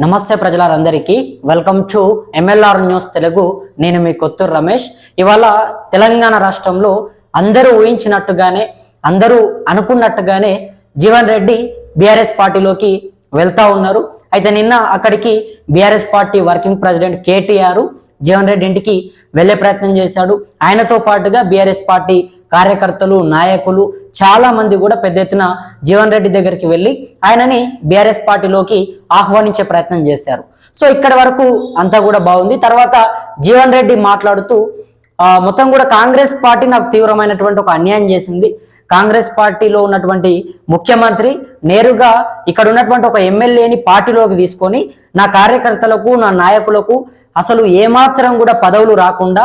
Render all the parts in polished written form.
నమస్తే ప్రజలందరికీ welcome to MLR news Telugu. నేను మీ కొత్తూరు రమేష్. ఇవాళ తెలంగాణ రాష్ట్రంలో అందరూ ఊహించినట్టుగానే అందరూ అనుకున్నట్టుగానే జీవన్ రెడ్డి బీఆర్ఎస్ పార్టీలోకి వెళ్తా ఉన్నారు. అయితే నిన్న అక్కడికి BRS party working president KTR Jeevan Reddy ఇంటికి వెళ్లే ప్రయత్నం చేశాడు. ఆయనతో పాటుగా బీఆర్ఎస్ పార్టీ కార్యకర్తలు, నాయకులు చాలా మంది కూడా పెద్ద ఎత్తున జీవన్ రెడ్డి దగ్గరికి వెళ్ళి ఆయనని బీఆర్ఎస్ పార్టీలోకి ఆహ్వానించే ప్రయత్నం చేశారు. సో ఇక్కడ వరకు అంతా కూడా బాగుంది. తర్వాత జీవన్ రెడ్డి మాట్లాడుతూ మొత్తం కూడా కాంగ్రెస్ పార్టీ నాకు తీవ్రమైనటువంటి ఒక అన్యాయం చేసింది. కాంగ్రెస్ పార్టీలో ఉన్నటువంటి ముఖ్యమంత్రి నేరుగా ఇక్కడ ఉన్నటువంటి ఒక ఎమ్మెల్యేని పార్టీలోకి తీసుకొని నా కార్యకర్తలకు, నా నాయకులకు అసలు ఏమాత్రం కూడా పదవులు రాకుండా,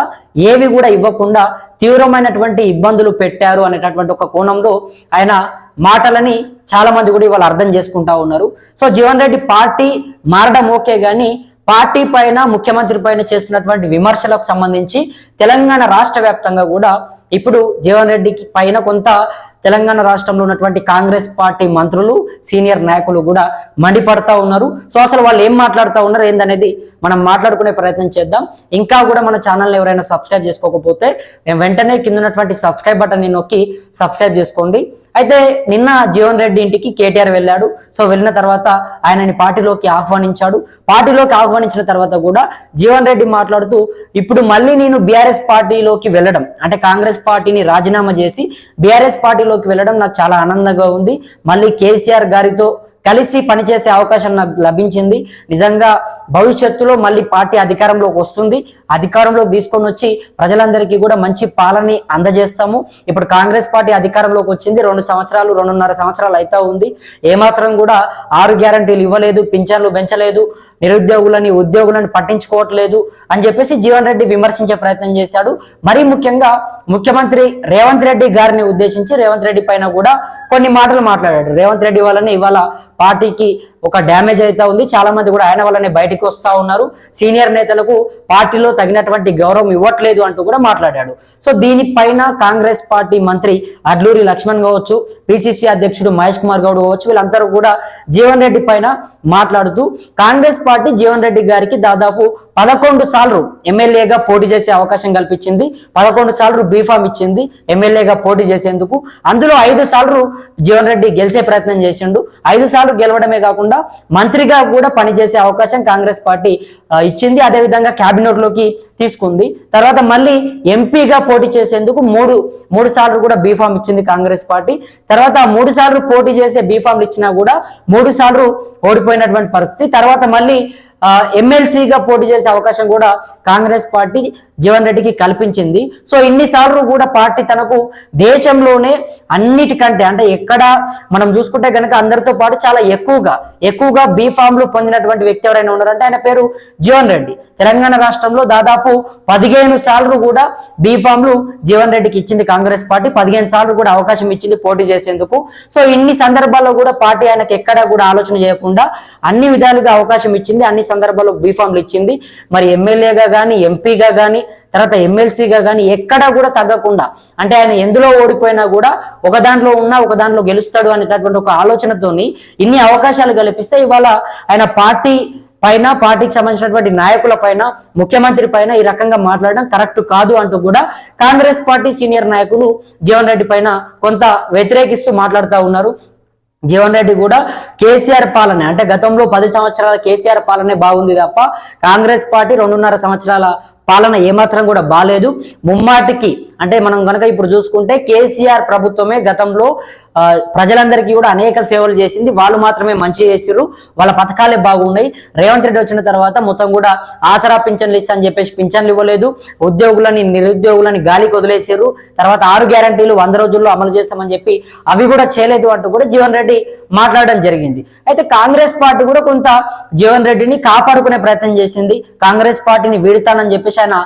ఏవి కూడా ఇవ్వకుండా తీవ్రమైనటువంటి ఇబ్బందులు పెట్టారు అనేటటువంటి ఒక కోణంలో ఆయన మాటలని చాలా మంది కూడా ఇవాళ అర్థం చేసుకుంటా ఉన్నారు. సో జీవన్ రెడ్డి పార్టీ మారడం ఓకే గానీ పార్టీ పైన, ముఖ్యమంత్రి పైన చేస్తున్నటువంటి విమర్శలకు సంబంధించి తెలంగాణ రాష్ట్ర వ్యాప్తంగా కూడా ఇప్పుడు జీవన్ రెడ్డికి పైన కొంత తెలంగాణ రాష్ట్రంలో ఉన్నటువంటి కాంగ్రెస్ పార్టీ మంత్రులు, సీనియర్ నాయకులు కూడా మండిపడతా ఉన్నారు. సో అసలు వాళ్ళు ఏం మాట్లాడుతూ ఉన్నారు ఏందనేది మనం మాట్లాడుకునే ప్రయత్నం చేద్దాం. ఇంకా కూడా మన ఛానల్ని ఎవరైనా సబ్స్క్రైబ్ చేసుకోకపోతే వెంటనే కింద ఉన్నటువంటి సబ్స్క్రైబ్ బటన్ నొక్కి సబ్స్క్రైబ్ చేసుకోండి. అయితే నిన్న జీవన్ రెడ్డి ఇంటికి కేటీఆర్ వెళ్ళాడు. సో వెళ్ళిన తర్వాత ఆయనని పార్టీలోకి ఆహ్వానించాడు. పార్టీలోకి ఆహ్వానించిన తర్వాత కూడా జీవన్ రెడ్డి మాట్లాడుతూ ఇప్పుడు మళ్ళీ నేను బీఆర్ఎస్ పార్టీలోకి వెళ్ళడం అంటే కాంగ్రెస్ పార్టీని రాజీనామా చేసి బీఆర్ఎస్ పార్టీలోకి వెళ్ళడం నాకు చాలా ఆనందంగా ఉంది. మళ్ళీ కేసీఆర్ గారితో కలిసి పనిచేసే అవకాశం నాకు లభించింది. నిజంగా భవిష్యత్తులో మళ్ళీ పార్టీ అధికారంలోకి వస్తుంది. అధికారంలోకి తీసుకొని వచ్చి ప్రజలందరికీ కూడా మంచి పాలన అందజేస్తాము. ఇప్పుడు కాంగ్రెస్ పార్టీ అధికారంలోకి వచ్చింది 2 సంవత్సరాలు, 2.5 సంవత్సరాలు అవుతా ఉంది. ఏమాత్రం కూడా 6 గ్యారంటీలు ఇవ్వలేదు, పింఛన్లు పెంచలేదు, నిరుద్యోగులని, ఉద్యోగులను పట్టించుకోవట్లేదు అని చెప్పేసి జీవన్ రెడ్డి విమర్శించే ప్రయత్నం చేశాడు. మరీ ముఖ్యంగా ముఖ్యమంత్రి రేవంత్ రెడ్డి గారిని ఉద్దేశించి రేవంత్ రెడ్డి పైన కూడా కొన్ని మాటలు మాట్లాడాడు. రేవంత్ రెడ్డి వల్లనే ఇవాళ పార్టీకి ఒక డ్యామేజ్ అవుతా ఉంది. చాలా మంది కూడా ఆయన వల్లనే బయటికి వస్తా ఉన్నారు. సీనియర్ నేతలకు పార్టీలో తగినటువంటి గౌరవం ఇవ్వట్లేదు అంటూ కూడా మాట్లాడాడు. సో దీనిపైన కాంగ్రెస్ పార్టీ మంత్రి అడ్లూరి లక్ష్మణ్ కావచ్చు, పిసిసి అధ్యక్షుడు మహేష్ కుమార్ గౌడ్ కావచ్చు, వీళ్ళందరూ కూడా జీవన్ రెడ్డి పైన మాట్లాడుతూ కాంగ్రెస్ పార్టీ జీవన్ రెడ్డి గారికి దాదాపు 11 సార్లు ఎమ్మెల్యేగా పోటీ చేసే అవకాశం కల్పించింది. 11 సార్లు బీఫామ్ ఇచ్చింది ఎమ్మెల్యేగా పోటీ చేసేందుకు. అందులో 5 సార్లు జీవన్ రెడ్డి గెలిచే ప్రయత్నం చేసిండు. 5 సార్లు గెలవడమే కాకుండా మంత్రిగా కూడా పనిచేసే అవకాశం కాంగ్రెస్ పార్టీ ఇచ్చింది. అదేవిధంగా క్యాబినెట్ లోకి తీసుకుంది. తర్వాత మళ్ళీ ఎంపీగా పోటీ చేసేందుకు మూడు సార్లు కూడా బీఫామ్ ఇచ్చింది కాంగ్రెస్ పార్టీ. తర్వాత 3 సార్లు పోటీ చేసే బీఫామ్లు ఇచ్చినా కూడా 3 సార్లు ఓడిపోయినటువంటి పరిస్థితి. తర్వాత మళ్ళీ ఎమ్మెల్సీగా పోటీ చేసే అవకాశం కూడా కాంగ్రెస్ పార్టీ జీవన్ రెడ్డికి కల్పించింది. సో ఇన్నిసార్లు కూడా పార్టీ తనకు దేశంలోనే అన్నిటికంటే అంటే ఎక్కడ మనం చూసుకుంటే కనుక అందరితో పాటు చాలా ఎక్కువగా బీఫామ్లు పొందినటువంటి వ్యక్తి ఎవరైనా ఉన్నారంటే ఆయన పేరు జీవన్ రెడ్డి. తెలంగాణ రాష్ట్రంలో దాదాపు 15 సార్లు కూడా బీఫామ్లు జీవన్ రెడ్డికి ఇచ్చింది కాంగ్రెస్ పార్టీ. 15 సార్లు కూడా అవకాశం ఇచ్చింది పోటీ చేసేందుకు. సో ఇన్ని సందర్భాల్లో కూడా పార్టీ ఆయనకు ఎక్కడా కూడా ఆలోచన చేయకుండా అన్ని విధాలుగా అవకాశం ఇచ్చింది. అన్ని సందర్భాల్లో బీఫామ్లు ఇచ్చింది. మరి ఎమ్మెల్యేగా కానీ, ఎంపీగా కానీ, తర్వాత ఎమ్మెల్సీగా కానీ ఎక్కడా కూడా తగ్గకుండా అంటే ఆయన ఎందులో ఓడిపోయినా కూడా ఒక దాంట్లో ఉన్నా ఒక దాంట్లో గెలుస్తాడు అనేటటువంటి ఒక ఆలోచనతోని ఇన్ని అవకాశాలు కల్పిస్తే ఇవాళ ఆయన పార్టీ పైన, పార్టీకి సంబంధించినటువంటి నాయకుల పైన, ముఖ్యమంత్రి పైన ఈ రకంగా మాట్లాడడం కరెక్ట్ కాదు అంటూ కూడా కాంగ్రెస్ పార్టీ సీనియర్ నాయకులు జీవన్ రెడ్డి పైన కొంత వ్యతిరేకిస్తూ మాట్లాడుతూ ఉన్నారు. జీవన్ రెడ్డి కూడా కేసీఆర్ పాలన అంటే గతంలో 10 సంవత్సరాల కేసీఆర్ పాలనే బాగుంది తప్ప కాంగ్రెస్ పార్టీ 2.5 సంవత్సరాల పాలన ఏమాత్రం కూడా బాలేదు. ముమ్మాటికి అంటే మనం కనుక ఇప్పుడు చూసుకుంటే కేసీఆర్ ప్రభుత్వమే గతంలో ప్రజలందరికీ కూడా అనేక సేవలు చేసింది. వాళ్ళు మాత్రమే మంచి చేసిర్రు, వాళ్ళ పథకాలే బాగున్నాయి. రేవంత్ రెడ్డి వచ్చిన తర్వాత మొత్తం కూడా ఆసరా పింఛన్లు ఇస్తా అని చెప్పేసి పింఛన్లు ఇవ్వలేదు, ఉద్యోగులని, నిరుద్యోగులని గాలికి వదిలేసారు. తర్వాత 6 గ్యారంటీలు 100 రోజుల్లో అమలు చేస్తామని చెప్పి అవి కూడా చేయలేదు అంటూ కూడా జీవన్ రెడ్డి మాట్లాడడం జరిగింది. అయితే కాంగ్రెస్ పార్టీ కూడా కొంత జీవన్ రెడ్డిని కాపాడుకునే ప్రయత్నం చేసింది. కాంగ్రెస్ పార్టీని వీడుతానని చెప్పేసి ఆయన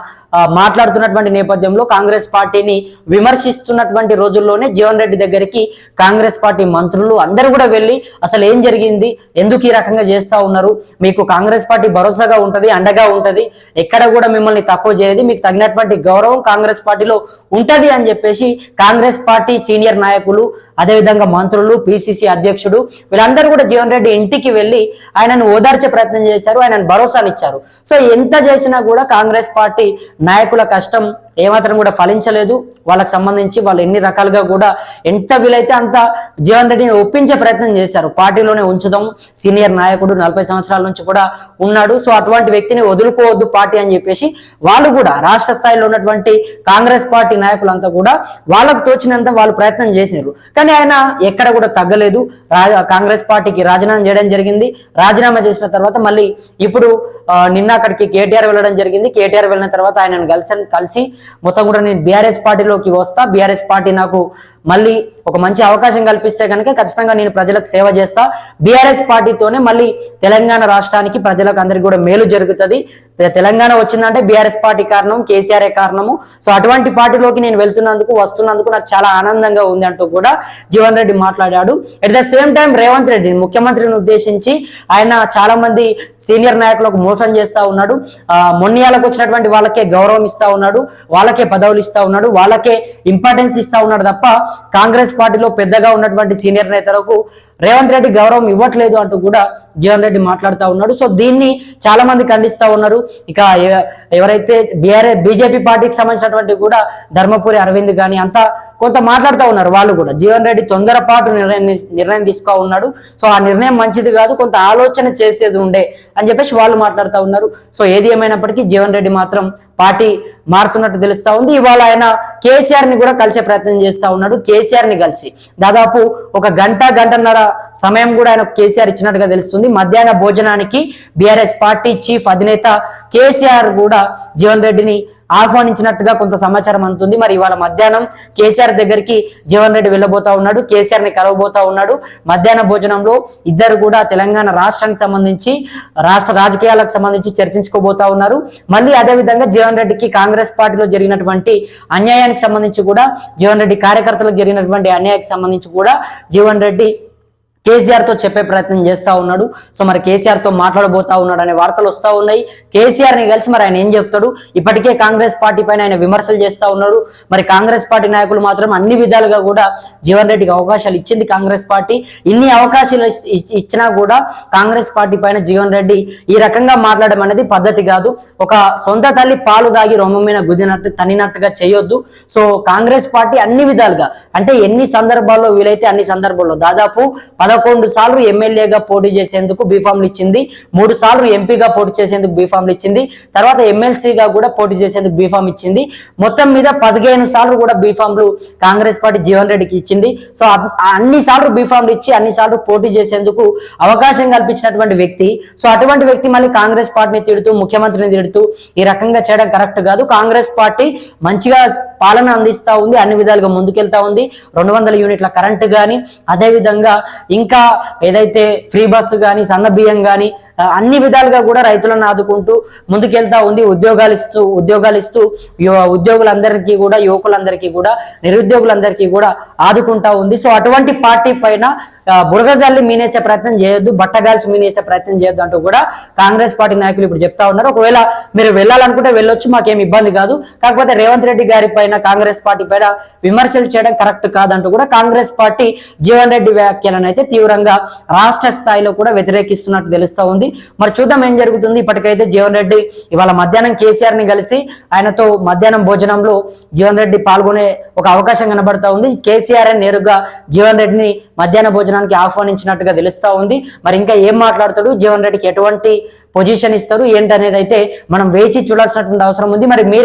మాట్లాడుతున్నటువంటి నేపథ్యంలో కాంగ్రెస్ పార్టీని విమర్శిస్తున్నటువంటి రోజుల్లోనే జీవన్ రెడ్డి దగ్గరికి కాంగ్రెస్ పార్టీ మంత్రులు అందరూ కూడా వెళ్ళి అసలు ఏం జరిగింది, ఎందుకు ఈ రకంగా చేస్తా ఉన్నారు, మీకు కాంగ్రెస్ పార్టీ భరోసాగా ఉంటది, అండగా ఉంటది, ఎక్కడ కూడా మిమ్మల్ని తక్కువ చేయదు, మీకు తగినటువంటి గౌరవం కాంగ్రెస్ పార్టీలో ఉంటది అని చెప్పేసి కాంగ్రెస్ పార్టీ సీనియర్ నాయకులు అదేవిధంగా మంత్రులు, పిసిసి అధ్యక్షుడు వీళ్ళందరూ కూడా జీవన్ రెడ్డి ఇంటికి వెళ్ళి ఆయనను ఓదార్చే ప్రయత్నం చేశారు, ఆయనను భరోసానిచ్చారు. సో ఎంత చేసినా కూడా కాంగ్రెస్ పార్టీ నాయకుల కష్టం ఏమాత్రం కూడా ఫలించలేదు. వాళ్ళకి సంబంధించి వాళ్ళు ఎన్ని రకాలుగా కూడా ఎంత వీలైతే అంత జీవన్ రెడ్డిని ఒప్పించే ప్రయత్నం చేశారు. పార్టీలోనే ఉంచుదాం, సీనియర్ నాయకుడు 40 సంవత్సరాల నుంచి కూడా ఉన్నాడు, సో అటువంటి వ్యక్తిని వదులుకోవద్దు పార్టీ అని చెప్పేసి వాళ్ళు కూడా రాష్ట్ర స్థాయిలో ఉన్నటువంటి కాంగ్రెస్ పార్టీ నాయకులంతా కూడా వాళ్ళకు తోచినంత వాళ్ళు ప్రయత్నం చేశారు. కానీ ఆయన ఎక్కడ కూడా తగ్గలేదు. కాంగ్రెస్ పార్టీకి రాజీనామా చేయడం జరిగింది. రాజీనామా చేసిన తర్వాత మళ్ళీ ఇప్పుడు నిన్న అక్కడికి కేటీఆర్ వెళ్ళడం జరిగింది. కేటీఆర్ వెళ్ళిన తర్వాత ఆయనను కలిసి మొత్తం కూడా నేను బీఆర్ఎస్ పార్టీలోకి వస్తా, బీఆర్ఎస్ పార్టీ నాకు మళ్ళీ ఒక మంచి అవకాశం కల్పిస్తే కనుక ఖచ్చితంగా నేను ప్రజలకు సేవ చేస్తా, బీఆర్ఎస్ పార్టీతోనే మళ్ళీ తెలంగాణ రాష్ట్రానికి ప్రజలకు అందరికీ కూడా మేలు జరుగుతుంది. తెలంగాణ వచ్చిందంటే బీఆర్ఎస్ పార్టీ కారణం, కేసీఆర్ కారణము. సో అటువంటి పార్టీలోకి నేను వస్తున్నందుకు నాకు చాలా ఆనందంగా ఉంది అంటూ కూడా జీవన్ రెడ్డి మాట్లాడాడు. At the same time Revanth Reddy ముఖ్యమంత్రిని ఉద్దేశించి ఆయన చాలా మంది సీనియర్ నాయకులకు మోసం చేస్తా ఉన్నాడు. మొన్నియాలకు వచ్చినటువంటి వాళ్ళకే గౌరవం ఇస్తా ఉన్నాడు, వాళ్ళకే పదవులు ఇస్తా ఉన్నాడు, వాళ్ళకే ఇంపార్టెన్స్ ఇస్తా ఉన్నాడు తప్ప కాంగ్రెస్ పార్టీలో పెద్దగా ఉన్నటువంటి సీనియర్ నేతలకు రేవంత్ రెడ్డి గౌరవం ఇవ్వట్లేదు అంటూ కూడా జీవన్ రెడ్డి మాట్లాడుతూ ఉన్నాడు. సో దీన్ని చాలా మంది ఖండిస్తా ఉన్నారు. ఇక ఎవరైతే బీజేపీ పార్టీకి సంబంధించినటువంటి కూడా ధర్మపురి అరవింద్ గాని అంతా కొంత మాట్లాడుతూ ఉన్నారు. వాళ్ళు కూడా జీవన్ రెడ్డి తొందరపాటు నిర్ణయం తీసుకో ఉన్నాడు, సో ఆ నిర్ణయం మంచిది కాదు, కొంత ఆలోచన చేసేది ఉండే అని చెప్పేసి వాళ్ళు మాట్లాడుతూ ఉన్నారు. సో ఏది ఏమైనప్పటికీ జీవన్ రెడ్డి మాత్రం పార్టీ మారుతున్నట్టు తెలుస్తా ఉంది. ఇవాళ ఆయన కేసీఆర్ ని కూడా కలిసే ప్రయత్నం చేస్తా ఉన్నాడు. కేసీఆర్ ని కలిసి దాదాపు ఒక గంటన్నర సమయం కూడా ఆయన కేసీఆర్ ఇచ్చినట్టుగా తెలుస్తుంది. మధ్యాహ్న భోజనానికి బీఆర్ఎస్ పార్టీ చీఫ్ అధినేత కేసీఆర్ కూడా జీవన్ రెడ్డిని ఆహ్వానించినట్టుగా కొంత సమాచారం అందుతుంది. మరి ఇవాళ మధ్యాహ్నం కేసీఆర్ దగ్గరికి జీవన్ రెడ్డి వెళ్ళబోతా ఉన్నాడు, కేసీఆర్ ని కలవబోతా ఉన్నాడు. మధ్యాహ్న భోజనంలో ఇద్దరు కూడా తెలంగాణ రాష్ట్రానికి సంబంధించి రాష్ట్ర రాజకీయాలకు సంబంధించి చర్చించుకోబోతా ఉన్నారు. మళ్ళీ అదే విధంగా జీవన్ రెడ్డికి కాంగ్రెస్ పార్టీలో జరిగినటువంటి అన్యాయానికి సంబంధించి కూడా, జీవన్ రెడ్డి కార్యకర్తలకు జరిగినటువంటి అన్యాయానికి సంబంధించి కూడా జీవన్ రెడ్డి కేసీఆర్ తో చెప్పే ప్రయత్నం చేస్తా ఉన్నాడు. సో మరి కేసీఆర్ తో మాట్లాడబోతా ఉన్నాడు అనే వార్తలు వస్తా ఉన్నాయి. కేసీఆర్ ని కలిసి మరి ఆయన ఏం చెప్తాడు? ఇప్పటికే కాంగ్రెస్ పార్టీ పైన ఆయన విమర్శలు చేస్తా ఉన్నారు. మరి కాంగ్రెస్ పార్టీ నాయకులు మాత్రం అన్ని విధాలుగా కూడా జీవన్ రెడ్డికి అవకాశాలు ఇచ్చింది కాంగ్రెస్ పార్టీ. ఇన్ని అవకాశాలు ఇచ్చినా కూడా కాంగ్రెస్ పార్టీ పైన జీవన్ రెడ్డి ఈ రకంగా మాట్లాడడం అనేది పద్ధతి కాదు. ఒక సొంత తల్లి పాలు దాగి రొమ్మ మీద గుద్దినట్టు తనినట్టుగా చేయొద్దు. సో కాంగ్రెస్ పార్టీ అన్ని విధాలుగా అంటే ఎన్ని సందర్భాల్లో వీలైతే అన్ని సందర్భాల్లో దాదాపు 11 సార్లు ఎమ్మెల్యేగా పోటీ చేసేందుకు బీఫామ్లు ఇచ్చింది, 3 సార్లు ఎంపీగా పోటీ చేసేందుకు బీఫామ్లు ఇచ్చింది, తర్వాత ఎమ్మెల్సీగా కూడా పోటీ చేసేందుకు బీఫామ్ ఇచ్చింది. మొత్తం మీద 15 సార్లు కూడా బీఫామ్లు కాంగ్రెస్ పార్టీ జీవన్ రెడ్డికి ఇచ్చింది. సో అన్ని సార్లు బీఫామ్లు ఇచ్చి అన్ని సార్లు పోటీ చేసేందుకు అవకాశం కల్పించినటువంటి వ్యక్తి. సో అటువంటి వ్యక్తి మళ్ళీ కాంగ్రెస్ పార్టీని తిడుతూ, ముఖ్యమంత్రిని తిడుతూ ఈ రకంగా చేయడం కరెక్ట్ కాదు. కాంగ్రెస్ పార్టీ మంచిగా పాలన అందిస్తా ఉంది, అన్ని విధాలుగా ముందుకెళ్తా ఉంది. 200 యూనిట్ల కరెంటు కానీ, అదే విధంగా ఇంకా ఏదైతే ఫ్రీ బస్సు కానీ, సన్న బియ్యం కానీ అన్ని విధాలుగా కూడా రైతులను ఆదుకుంటూ ముందుకెళ్తా ఉంది. ఉద్యోగాలు ఇస్తూ ఉద్యోగులందరికీ కూడా, యువకులందరికీ కూడా, నిరుద్యోగులందరికీ కూడా ఆదుకుంటా ఉంది. సో అటువంటి పార్టీ పైన బురదజల్లి మీనేసే ప్రయత్నం చేయొద్దు, బట్టగాల్చి మీనేసే ప్రయత్నం చేయొద్దు అంటూ కూడా కాంగ్రెస్ పార్టీ నాయకులు ఇప్పుడు చెప్తా ఉన్నారు. ఒకవేళ మీరు వెళ్ళాలనుకుంటే వెళ్ళొచ్చు, మాకేం ఇబ్బంది కాదు, కాకపోతే రేవంత్ రెడ్డి గారి పైన, కాంగ్రెస్ పార్టీ పైన విమర్శలు చేయడం కరెక్ట్ కాదంటూ కూడా కాంగ్రెస్ పార్టీ జీవన్ రెడ్డి వ్యాఖ్యలను అయితే తీవ్రంగా రాష్ట్ర స్థాయిలో కూడా వ్యతిరేకిస్తున్నట్టు తెలుస్తా ఉంది. మరి చూద్దాం ఏం జరుగుతుంది. ఇప్పటికైతే జీవన్ రెడ్డి ఇవాళ మధ్యాహ్నం కేసీఆర్ ని కలిసి ఆయనతో మధ్యాహ్నం భోజనంలో జీవన్ రెడ్డి పాల్గొనే ఒక అవకాశం కనబడతా ఉంది. కేసీఆర్ నేరుగా జీవన్ రెడ్డిని మధ్యాహ్న భోజనానికి ఆహ్వానించినట్టుగా తెలుస్తా ఉంది. మరి ఇంకా ఏం మాట్లాడతాడు, జీవన్ రెడ్డికి ఎటువంటి పొజిషన్ ఇస్తారు ఏంటనేది అయితే మనం వేచి చూడాల్సినటువంటి అవసరం ఉంది. మరి మీరు